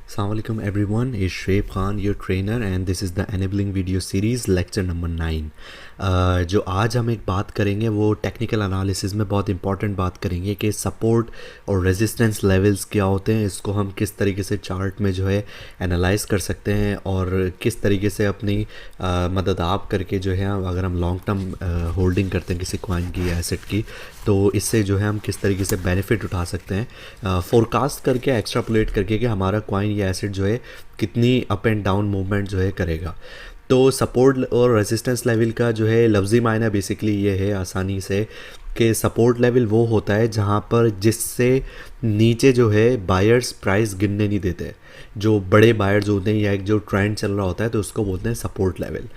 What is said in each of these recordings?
Assalamualaikum everyone, is Shoaib Khan your trainer and this is the enabling video series lecture number 9। जो आज हम एक बात करेंगे वो टेक्निकल एनालिसिस में बहुत इंपॉर्टेंट बात करेंगे कि सपोर्ट और रेजिस्टेंस लेवल्स क्या होते हैं, इसको हम किस तरीके से चार्ट में जो है एनालाइज कर सकते हैं और किस तरीके से अपनी मदद आप करके जो है अगर हम लॉन्ग टर्म होल्डिंग करते हैं किसी कॉइन की एसेट की तो इससे जो है हम किस तरीके से बेनिफिट उठा सकते हैं फोरकास्ट करके एक्स्ट्रापोलेट करके कि हमारा कॉइन या एसेट जो है कितनी अप एंड डाउन मूवमेंट जो है करेगा। तो सपोर्ट और रेजिस्टेंस लेवल का जो है लफ्ज़ी मायना बेसिकली ये है आसानी से कि सपोर्ट लेवल वो होता है जहाँ पर जिससे नीचे जो है बायर्स प्राइस गिरने नहीं देते, जो बड़े बायर्स होते हैं या एक जो ट्रेंड चल रहा होता है तो उसको बोलते हैं सपोर्ट लेवल।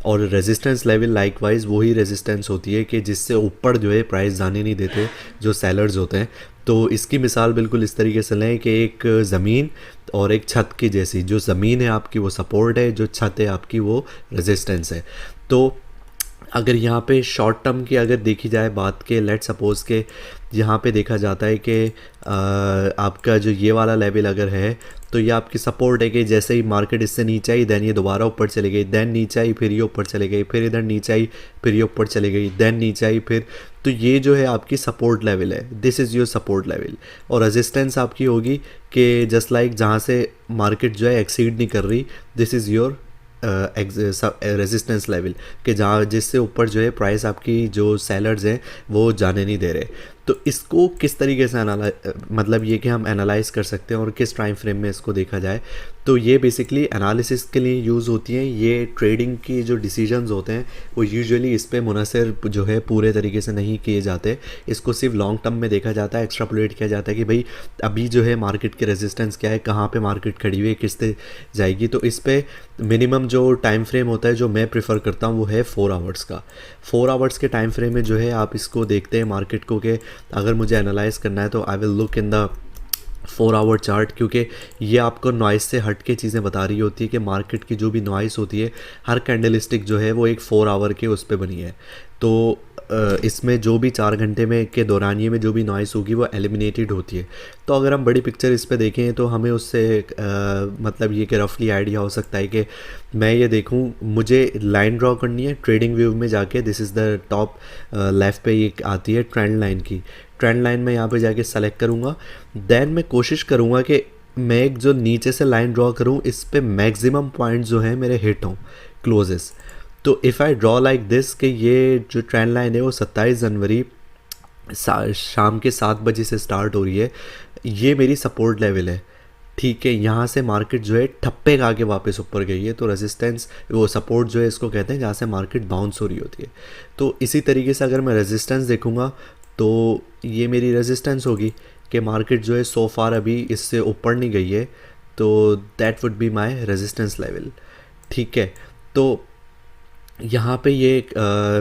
और रेजिस्टेंस लेवल लाइकवाइज वही रेजिस्टेंस होती है कि जिससे ऊपर जो है प्राइस जाने नहीं देते जो सेलर्स होते हैं। तो इसकी मिसाल बिल्कुल इस तरीके से लें कि एक ज़मीन और एक छत की जैसी, जो ज़मीन है आपकी वो सपोर्ट है, जो छत है आपकी वो रेजिस्टेंस है। तो अगर यहाँ पे शॉर्ट टर्म की अगर देखी जाए बात के लेट सपोज़ के यहाँ पे देखा जाता है कि आपका जो ये वाला लेवल अगर है तो ये आपकी सपोर्ट है कि जैसे ही मार्केट इससे नीचे आई देन ये दोबारा ऊपर चली गई, देन नीचे आई फिर ये ऊपर चली गई, फिर इधर नीचे आई फिर ये ऊपर चली गई, देन नीचे आई फिर, तो ये जो है आपकी सपोर्ट लेवल है, this is your support level. और रेजिस्टेंस आपकी होगी कि जस्ट लाइक जहाँ से मार्केट जो है एक्सीड नहीं कर रही, this is your resistance level कि जहाँ जिससे ऊपर जो है प्राइस आपकी जो सेलर्स हैं वो जाने नहीं दे रहे। तो इसको किस तरीके से मतलब ये कि हम एनालाइज कर सकते हैं और किस टाइम फ्रेम में इसको देखा जाए, तो ये बेसिकली एनालिसिस के लिए यूज़ होती हैं। ये ट्रेडिंग की जो डिसीजंस होते हैं वो यूजुअली इस पे मुनहसर जो है पूरे तरीके से नहीं किए जाते, इसको सिर्फ लॉन्ग टर्म में देखा जाता है, एक्स्ट्रापोलेट किया जाता है कि भाई अभी जो है मार्केट के रेजिस्टेंस क्या है, कहाँ पे मार्केट खड़ी हुई है, किस पे जाएगी। तो इस पर मिनिमम जो टाइम फ्रेम होता है जो मैं प्रेफर करता हूँ वो है 4 आवर्स का। 4 आवर्स के टाइम फ्रेम में जो है आप इसको देखते हैं मार्केट को कि अगर मुझे एनालाइज करना है तो I will look in the 4 our chart, क्योंकि ये आपको नॉइस से हट के चीज़ें बता रही होती है कि मार्केट की जो भी नॉइस होती है हर कैंडलस्टिक जो है वो एक 4 आवर के उस पर बनी है। तो इसमें जो भी 4 घंटे में के दौरानिए में जो भी नॉइस होगी वो एलिमिनेटेड होती है। तो अगर हम बड़ी पिक्चर इस पे देखें तो हमें उससे मतलब ये कि रफली आइडिया हो सकता है कि मैं ये देखूं, मुझे लाइन ड्रॉ करनी है ट्रेडिंग व्यू में जाके, this is the top left पे ये आती है ट्रेंड लाइन की। ट्रेंड लाइन में यहाँ पे जाके सेलेक्ट करूँगा, देन मैं कोशिश करूँगा कि मैं एक जो नीचे से लाइन ड्रॉ करूँ इस पे मैक्सिमम पॉइंट जो है मेरे हिट हों क्लोजेस। तो if I draw like this कि ये जो ट्रेंड लाइन है वो 27 जनवरी शाम के 7 बजे से स्टार्ट हो रही है, ये मेरी सपोर्ट लेवल है। ठीक है, यहाँ से मार्केट जो है ठप्पे खा के वापस ऊपर गई है, तो रेजिस्टेंस वो सपोर्ट जो है इसको कहते हैं जहाँ से मार्केट बाउंस हो रही होती है। तो इसी तरीके से अगर मैं रेजिस्टेंस देखूँगा तो ये मेरी रेजिस्टेंस होगी कि मार्केट जो है सो फार अभी इससे ऊपर नहीं गई है, तो that would be my resistance level. ठीक है, तो यहाँ पे ये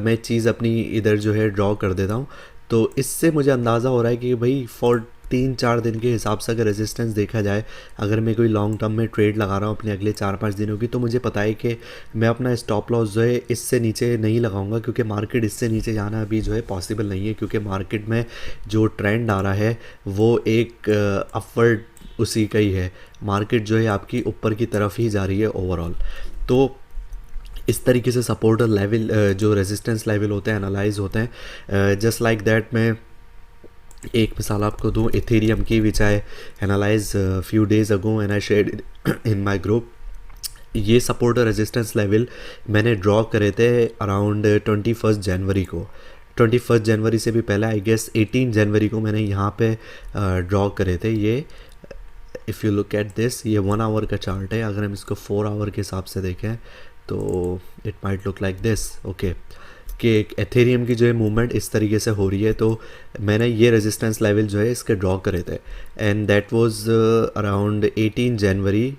मैं चीज़ अपनी इधर जो है ड्रॉ कर देता हूँ। तो इससे मुझे अंदाज़ा हो रहा है कि भाई फॉर 3-4 दिन के हिसाब से अगर रेजिस्टेंस देखा जाए, अगर मैं कोई लॉन्ग टर्म में ट्रेड लगा रहा हूँ अपने अगले 4-5 दिनों की, तो मुझे पता है कि मैं अपना स्टॉप लॉस जो है इससे नीचे नहीं लगाऊंगा, क्योंकि मार्केट इससे नीचे जाना अभी जो है पॉसिबल नहीं है, क्योंकि मार्केट में जो ट्रेंड आ रहा है वो एक अपवर्ड उसी का ही है। मार्केट जो है आपकी ऊपर की तरफ ही जा रही है ओवरऑल। तो इस तरीके से सपोर्ट और लेवल जो रेजिस्टेंस लेवल होते हैं एनालाइज होते हैं। जस्ट लाइक दैट मैं एक मिसाल आपको दूँ इथेरियम की, which I analyse few days ago and I shared in my group. ये सपोर्ट और रेजिस्टेंस लेवल मैंने ड्रॉ करे थे अराउंड 21 जनवरी को। 21 जनवरी से भी पहले आई गेस 18 जनवरी को मैंने यहाँ पे ड्रॉ करे थे। ये if you look at this, ये 1 आवर का चार्ट है। अगर हम इसको 4 आवर के हिसाब से देखें तो it might look like this, okay, कि एथेरियम की जो है मूवमेंट इस तरीके से हो रही है। तो मैंने ये रेजिस्टेंस लेवल जो है इसके ड्रॉ करे थे एंड दैट वाज अराउंड 18 जनवरी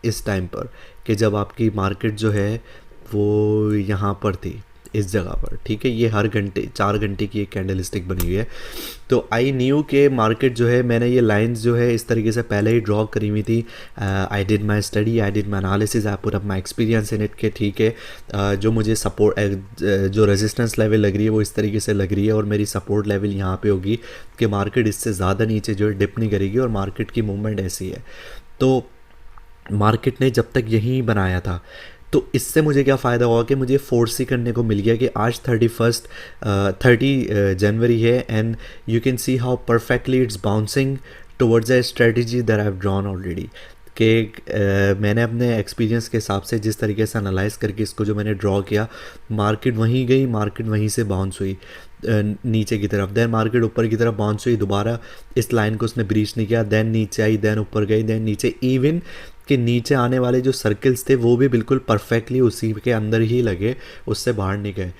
इस टाइम पर, कि जब आपकी मार्केट जो है वो यहाँ पर थी इस जगह पर। ठीक है, ये हर घंटे 4 घंटे की एक कैंडलस्टिक बनी हुई है। तो आई न्यू के मार्केट जो है, मैंने ये लाइंस जो है इस तरीके से पहले ही ड्रॉ करी हुई थी। I did my study, I did my analysis, I put up my experience in it के ठीक है जो मुझे सपोर्ट जो रेजिस्टेंस लेवल लग रही है वो इस तरीके से लग रही है, और मेरी सपोर्ट लेवल यहाँ पे होगी कि मार्केट इससे ज़्यादा नीचे जो है डिप नहीं करेगी और मार्केट की मूवमेंट ऐसी है। तो मार्केट ने जब तक यहीं बनाया था। तो इससे मुझे क्या फ़ायदा हुआ कि मुझे फोर्सी करने को मिल गया कि आज 30 जनवरी है, and you can see how perfectly it's bouncing towards a strategy that I have drawn already. कि मैंने अपने एक्सपीरियंस के हिसाब से जिस तरीके से एनालाइज करके इसको जो मैंने ड्रॉ किया, मार्केट वहीं गई, मार्केट वहीं से बाउंस हुई नीचे की तरफ, देन मार्केट ऊपर की तरफ बाउंस हुई, दोबारा इस लाइन को उसने ब्रीच नहीं किया, देन नीचे आई, देन ऊपर गई, देन नीचे, इवन कि नीचे आने वाले जो सर्कल्स थे वो भी बिल्कुल परफेक्टली उसी के अंदर ही लगे, उससे बाहर नहीं गए।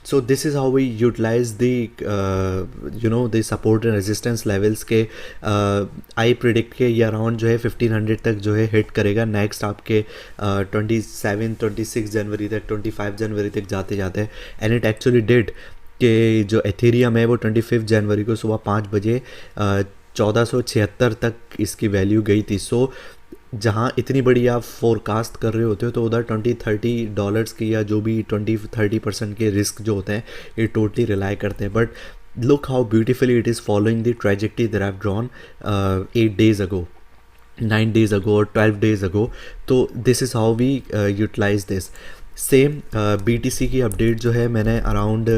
So this is how we utilise the support and resistance levels के। आई प्रिडिक्ट के ये अराउंड जो है 1500 तक जो है हिट करेगा नेक्स्ट आपके 26 जनवरी तक, 25 जनवरी तक जाते जाते, एंड इट एक्चुअली डिड। कि जो एथेरियम है वो 25 जनवरी को सुबह 5 बजे 1476 तक इसकी वैल्यू गई थी। सो जहाँ इतनी बड़ी आप फोरकास्ट कर रहे होते हो तो उधर $20-30 की या जो भी 20-30% के रिस्क जो होते हैं ये टोटली रिलाई करते हैं। But look how beautifully it is following the trajectory that I have drawn 8 days ago, 9 days ago or 12 days ago। तो this is how we utilize this. Same BTC की update जो है मैंने around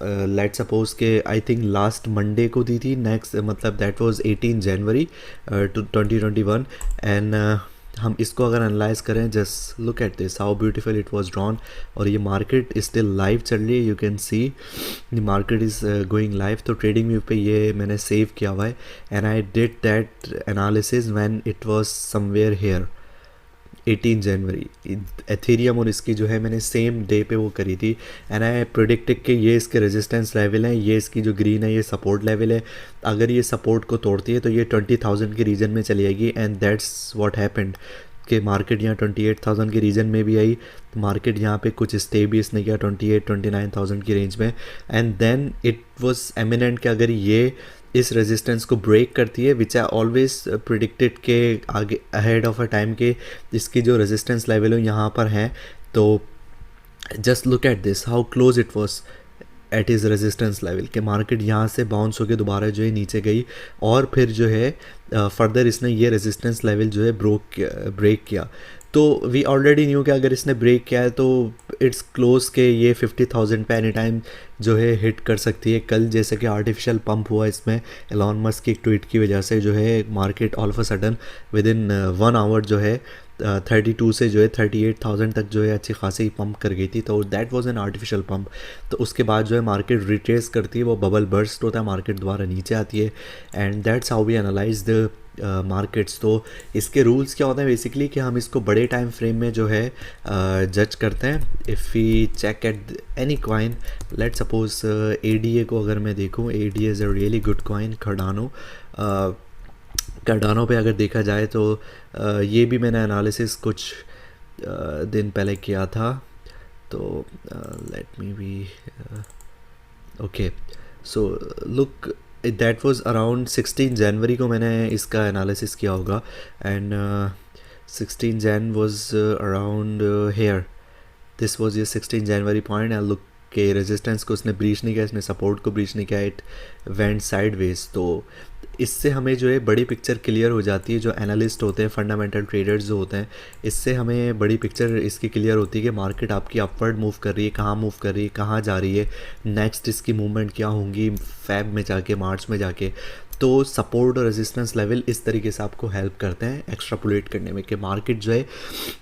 let suppose के I think last Monday को दी थी, next मतलब that was 18 January 2021। And हम इसको अगर एनालाइज करें, just look at this how beautiful it was drawn. और ये मार्केट स्टिल लाइव चल रही है, you can see the market is going live. तो ट्रेडिंग व्यू पे ये मैंने सेव किया हुआ है, and I did that analysis when it was somewhere here 18 January. Ethereum और इसकी जो है मैंने सेम डे पे वो करी थी, एंड आई प्रोडिक्टेड कि ये इसके रेजिस्टेंस लेवल हैं, ये इसकी जो ग्रीन है ये सपोर्ट लेवल है। अगर ये सपोर्ट को तोड़ती है तो ये 20,000 के रीजन में चली जाएगी, एंड दैट्स व्हाट हैपेंड कि मार्केट यहाँ 28,000 के रीजन में भी आई। मार्केट यहाँ पे कुछ स्टे भी इसने किया 28-29,000 की रेंज में, and then it was eminent कि अगर ये इस रेजिस्टेंस को ब्रेक करती है, विच आई ऑलवेज प्रिडिक्टेड के आगे अहेड ऑफ अ टाइम के इसकी जो रेजिस्टेंस लेवल हो यहाँ पर हैं। तो just look at this how close it was at is resistance level के मार्केट यहाँ से बाउंस होकर दोबारा जो है नीचे गई, और फिर जो है फर्दर इसने ये रेजिस्टेंस लेवल जो है ब्रेक किया। तो वी ऑलरेडी न्यू कि अगर इसने ब्रेक किया है तो इट्स क्लोज के ये 50,000 पे एनी टाइम जो है हिट कर सकती है। कल जैसे कि आर्टिफिशियल पंप हुआ इसमें एलॉन मस्क की एक ट्वीट की वजह से, जो है market all of a sudden within 1 hour जो है 32 से जो है 38,000 तक जो है अच्छी खासी पंप कर गई थी। तो that was an artificial pump. तो उसके बाद जो है मार्केट रिट्रेस करती है, वो बबल बर्स्ट होता है, मार्केट दोबारा नीचे आती है, and that's how we analyze the markets. तो इसके रूल्स क्या होते हैं बेसिकली कि हम इसको बड़े टाइम फ्रेम में जो है जज करते हैं। If we check at any coin, let suppose ADA को अगर मैं देखूँ, ADA is a really good coin. Cardano पे अगर देखा जाए तो ये भी मैंने एनालिसिस कुछ दिन पहले किया था। तो let me be okay. So look that was around 16 जनवरी को मैंने इसका एनालिसिस किया होगा, and 16 Jan was around here, this was ये 16 जनवरी पॉइंट। एंड लुक के रेजिस्टेंस को उसने ब्रीच नहीं किया, इसने सपोर्ट को ब्रीच नहीं किया, इट वेंट साइडवेज। तो इससे हमें जो है बड़ी पिक्चर क्लियर हो जाती है। जो एनालिस्ट होते हैं, फंडामेंटल ट्रेडर्स जो होते हैं, इससे हमें बड़ी पिक्चर इसकी क्लियर होती है कि मार्केट आपकी अपवर्ड मूव कर रही है, कहाँ मूव कर रही है, कहाँ जा रही है, नेक्स्ट इसकी मूवमेंट क्या होंगी फेब में जाके, मार्च में जाके। तो सपोर्ट और रेजिस्टेंस लेवल इस तरीके से आपको हेल्प करते हैं एक्स्ट्रापोलेट करने में कि मार्केट जो है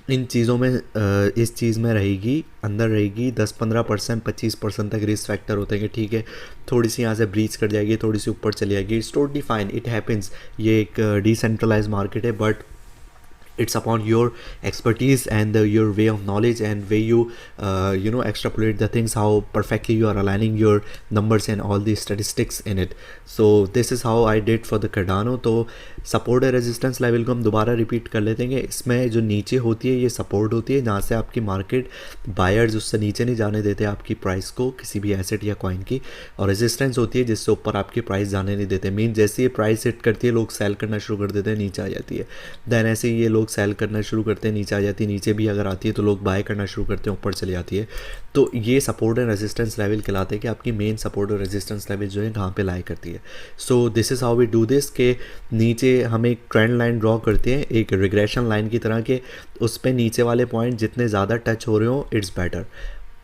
इन चीज़ों में इस चीज़ में रहेगी, अंदर रहेगी। 10-15%, 25% तक रिस्क फैक्टर होते हैं कि ठीक है थोड़ी सी यहाँ से ब्रीच कर जाएगी, थोड़ी सी ऊपर चली जाएगी, it's totally fine, it happens. ये एक डिसेंट्रलाइज मार्केट है, but it's upon your expertise and your way of knowledge and way you extrapolate the things, how perfectly you are aligning your numbers and all the statistics in it. So this is how I did for the Cardano। तो support और resistance level को हम दोबारा repeat कर लेते हैं। इसमें जो नीचे होती है ये सपोर्ट होती है, जहाँ से आपकी मार्केट बायर्स उससे नीचे नहीं जाने देते आपकी प्राइस को, किसी भी एसेट या कॉइन की। और रेजिस्टेंस होती है जिससे ऊपर आपकी प्राइस जाने नहीं देते। मीन जैसे ये प्राइस हिट करती है लोग सेल करना शुरू कर देते हैं, नीचे आ जाती है। देन ऐसे ही ये लोग लोग सेल करना शुरू करते हैं, नीचे आ जाती है, नीचे भी अगर आती है तो लोग बाय करना शुरू करते हैं, ऊपर चली जाती है। तो ये सपोर्ट एंड रेजिस्टेंस लेवल कहलाते हैं कि आपकी मेन सपोर्ट और रेजिस्टेंस लेवल जो है कहाँ पे लाई करती है। So this is how we do this, के नीचे हम एक ट्रेंड लाइन ड्रॉ करते हैं एक रिग्रेशन लाइन की तरह के, उस पर नीचे वाले पॉइंट जितने ज़्यादा टच हो रहे हो इट्स बेटर।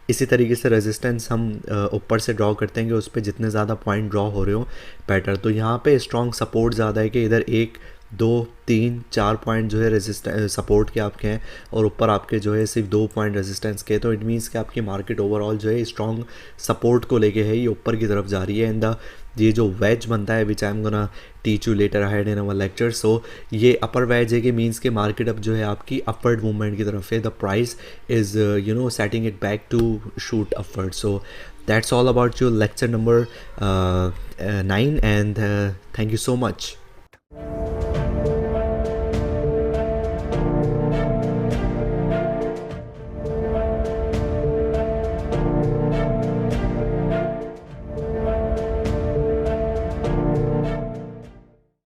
इसी तरीके से रेजिस्टेंस हम ऊपर से ड्रॉ करते हैं कि उस पर जितने ज़्यादा पॉइंट ड्रॉ हो रहे हो बेटर। तो यहाँ पे स्ट्रॉन्ग सपोर्ट ज़्यादा है कि इधर 1 2 3 4 पॉइंट जो है रेजिस्टेंस सपोर्ट के आपके हैं और ऊपर आपके जो है सिर्फ 2 पॉइंट रेजिस्टेंस के। तो इट मीन्स कि आपकी मार्केट ओवरऑल जो है स्ट्रॉन्ग सपोर्ट को लेके है, ये ऊपर की तरफ जा रही है। एंड द ये जो वेज बनता है which I am gonna teach you later ahead in our lecture, so ये अपर वेज है कि मीन्स के मार्केट अब जो है आपकी अपवर्ड मूवमेंट की तरफ है, the price is setting it back to shoot upward. So that's all about your lecture number 9, and thank you so much.